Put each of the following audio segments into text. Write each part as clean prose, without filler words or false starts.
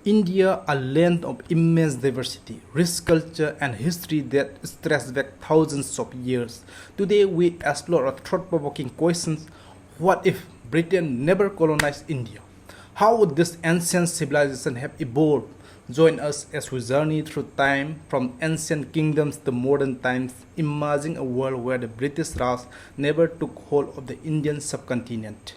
India, a land of immense diversity, rich culture, and history that stretches back thousands of years. Today, we explore a thought-provoking question: what if Britain never colonized India? How would this ancient civilization have evolved? Join us as we journey through time from ancient kingdoms to modern times, imagining a world where the British Raj never took hold of the Indian subcontinent.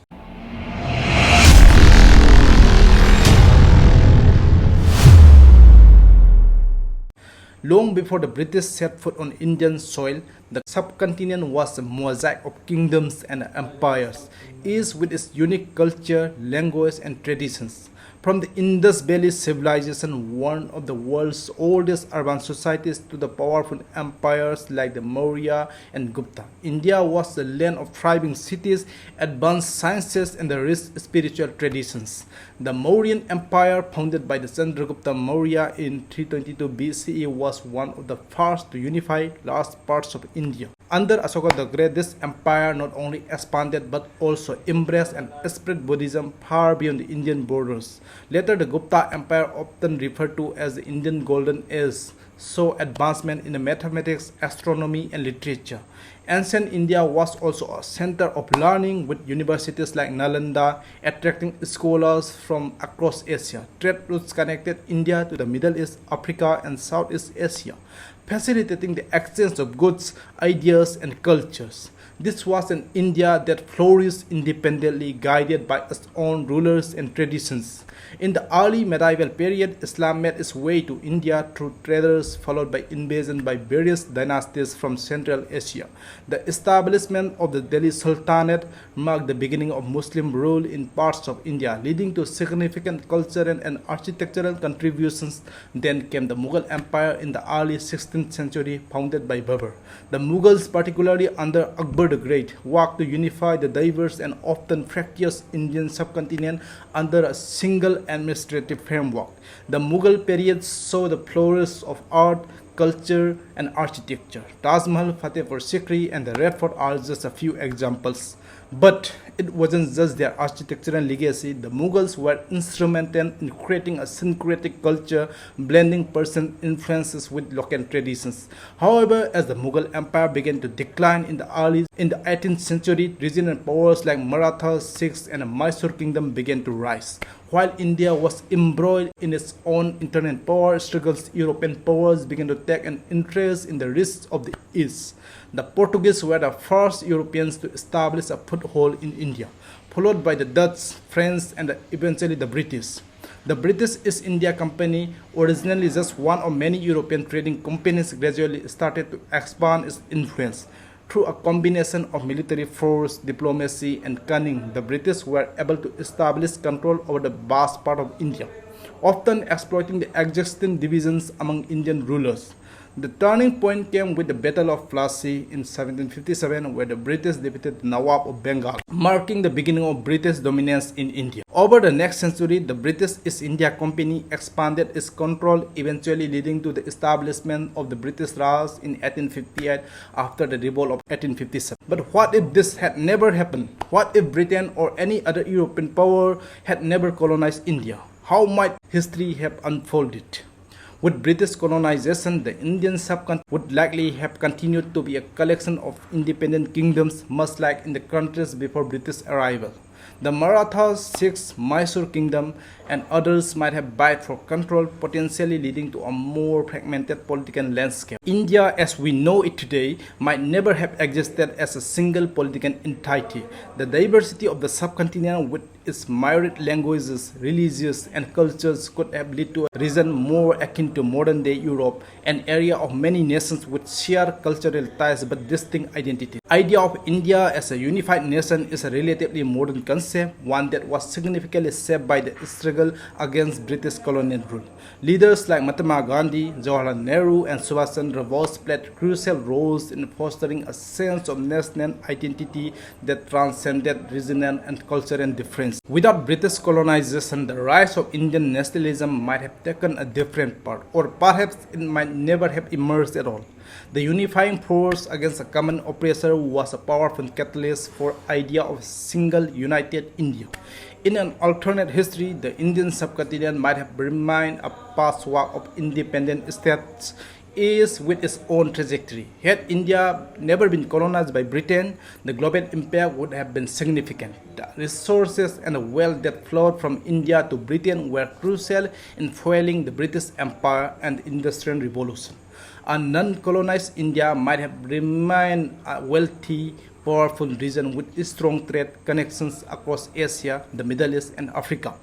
Long before the British set foot on Indian soil, the subcontinent was a mosaic of kingdoms and empires, each with its unique culture, language, and traditions. From the Indus Valley civilization, one of the world's oldest urban societies, to the powerful empires like the Maurya and Gupta, India was the land of thriving cities, advanced sciences, and the rich spiritual traditions. The Mauryan Empire, founded by the Chandragupta Maurya in 322 BCE, was one of the first to unify large parts of India. Under Ashoka the Great, this empire not only expanded but also embraced and spread Buddhism far beyond the Indian borders. Later, the Gupta Empire, often referred to as the Indian Golden Age, saw advancement in the mathematics, astronomy, and literature. Ancient India was also a center of learning, with universities like Nalanda attracting scholars from across Asia. Trade routes connected India to the Middle East, Africa, and Southeast Asia, facilitating the exchange of goods, ideas, and cultures. This was an India that flourished independently, guided by its own rulers and traditions. In the early medieval period, Islam made its way to India through traders, followed by invasion by various dynasties from Central Asia. The establishment of the Delhi Sultanate marked the beginning of Muslim rule in parts of India, leading to significant cultural and architectural contributions. Then came the Mughal Empire in the early 16th century, founded by Babur. The Mughals, particularly under Akbar the Great, worked to unify the diverse and often fractious Indian subcontinent under a single administrative framework. The Mughal period saw the flourish of art, culture, and architecture. Taj Mahal, Fatehpur Sikri, and the Red Fort are just a few examples. But it wasn't just their architectural legacy. The Mughals were instrumental in creating a syncretic culture, blending Persian influences with local traditions. However, as the Mughal Empire began to decline in the 18th century, regional powers like Marathas, Sikhs, and the Mysore kingdom began to rise. While India was embroiled in its own internal power struggles, European powers began to take an interest in the risks of the East. The Portuguese were the first Europeans to establish a foothold in India, followed by the Dutch, French, and eventually the British. The British East India Company, originally just one of many European trading companies, gradually started to expand its influence. Through a combination of military force, diplomacy, and cunning, the British were able to establish control over the vast part of India, often exploiting the existing divisions among Indian rulers. The turning point came with the Battle of Plassey in 1757, where the British defeated the Nawab of Bengal, marking the beginning of British dominance in India. Over the next century, the British East India Company expanded its control, eventually leading to the establishment of the British Raj in 1858 after the revolt of 1857. But what if this had never happened? What if Britain or any other European power had never colonized India? How might history have unfolded? With British colonization, the Indian subcontinent would likely have continued to be a collection of independent kingdoms, much like in the countries before British arrival. The Marathas, Sikhs, Mysore kingdom, and others might have vied for control, potentially leading to a more fragmented political landscape. India, as we know it today, might never have existed as a single political entity. The diversity of the subcontinent, with its myriad languages, religions, and cultures, could have led to a region more akin to modern-day Europe, an area of many nations with shared cultural ties but distinct identities. The idea of India as a unified nation is a relatively modern concept, one that was significantly shaped by the struggle against British colonial rule. Leaders like Mahatma Gandhi, Jawaharlal Nehru, and Subhash Chandra Bose played crucial roles in fostering a sense of national identity that transcended regional and cultural difference. Without British colonization, the rise of Indian nationalism might have taken a different path, or perhaps it might never have emerged at all. The unifying force against a common oppressor was a powerful catalyst for the idea of a single united India. In an alternate history, the Indian subcontinent might have remained a patchwork of independent states, each with its own trajectory. Had India never been colonized by Britain, the global impact would have been significant. The resources and the wealth that flowed from India to Britain were crucial in fueling the British Empire and the Industrial Revolution. A non-colonized India might have remained a wealthy, powerful region with strong trade connections across Asia, the Middle East, and Africa.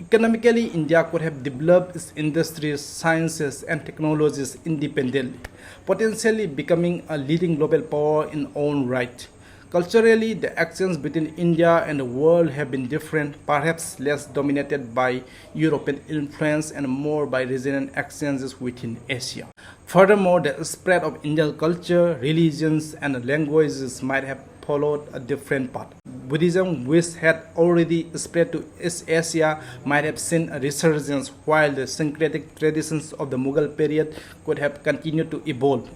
Economically, India could have developed its industries, sciences, and technologies independently, potentially becoming a leading global power in own right. Culturally, the actions between India and the world have been different, perhaps less dominated by European influence and more by regional exchanges within Asia. Furthermore, the spread of Indian culture, religions, and languages might have followed a different path. Buddhism, which had already spread to East Asia, might have seen a resurgence, while the syncretic traditions of the Mughal period could have continued to evolve.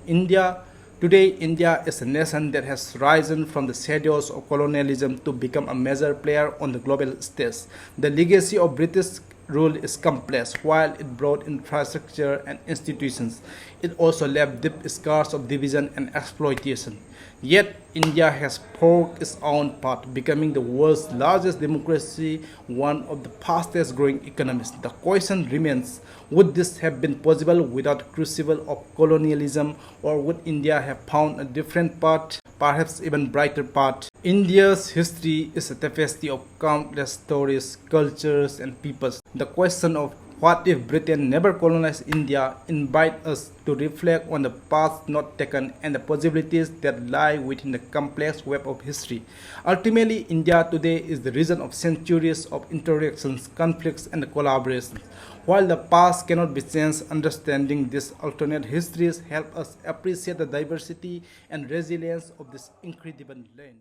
Today, India is a nation that has risen from the shadows of colonialism to become a major player on the global stage. The legacy of British rule is complex. While it brought infrastructure and institutions, it also left deep scars of division and exploitation. Yet, India has forged its own path, becoming the world's largest democracy, one of the fastest growing economies. The question remains, would this have been possible without the crucible of colonialism, or would India have found a different path, perhaps even brighter path? India's history is a tapestry of countless stories, cultures, and peoples. The question of what if Britain never colonized India invites us to reflect on the paths not taken and the possibilities that lie within the complex web of history. Ultimately, India today is the region of centuries of interactions, conflicts, and collaborations. While the past cannot be changed, understanding these alternate histories help us appreciate the diversity and resilience of this incredible land.